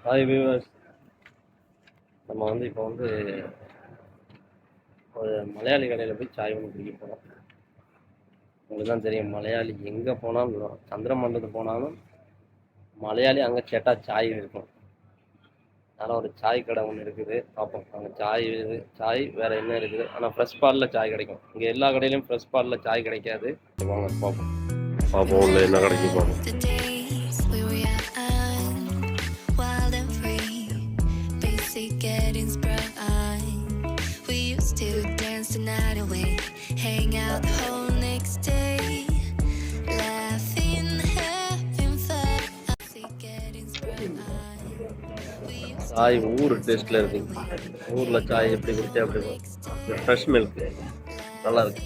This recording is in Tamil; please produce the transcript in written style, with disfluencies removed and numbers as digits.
ஹாய் வியூவர்ஸ், நம்ம இப்போ ஒரு மலையாளி கடையில் போய் சாய் ஒன்று குடிக்க போகிறோம். உங்களுக்கு தான் தெரியும், மலையாளி எங்கே போனாலும் சந்திரமண்டலத்துக்கு போனாலும் மலையாளி அங்கே கேட்டால் சாய் இருக்கும். அதனால் ஒரு சாய் கடை ஒன்று இருக்குது, பார்ப்போம். அங்கே சாய் வேறு என்ன இருக்குது. ஆனால் ஃப்ரெஷ் பாலில் சாய் கிடைக்கும். இங்கே எல்லா கடையிலையும் ஃப்ரெஷ் பாலில் சாய் கிடைக்காது. வாங்க பார்ப்போம் உள்ள என்ன கிடைக்கும் பார்ப்போம். Getting sprung on. We used to dance the night away, hang out the whole next day, laughing, having fun. Getting sprung on. Sai ஊர் டேஸ்ட்ல இருக்கு. ஊர்ல சாய் எப்படி குடிச்சா அப்படி ஃப்ரெஷ் மில்க் நல்லா இருக்கு.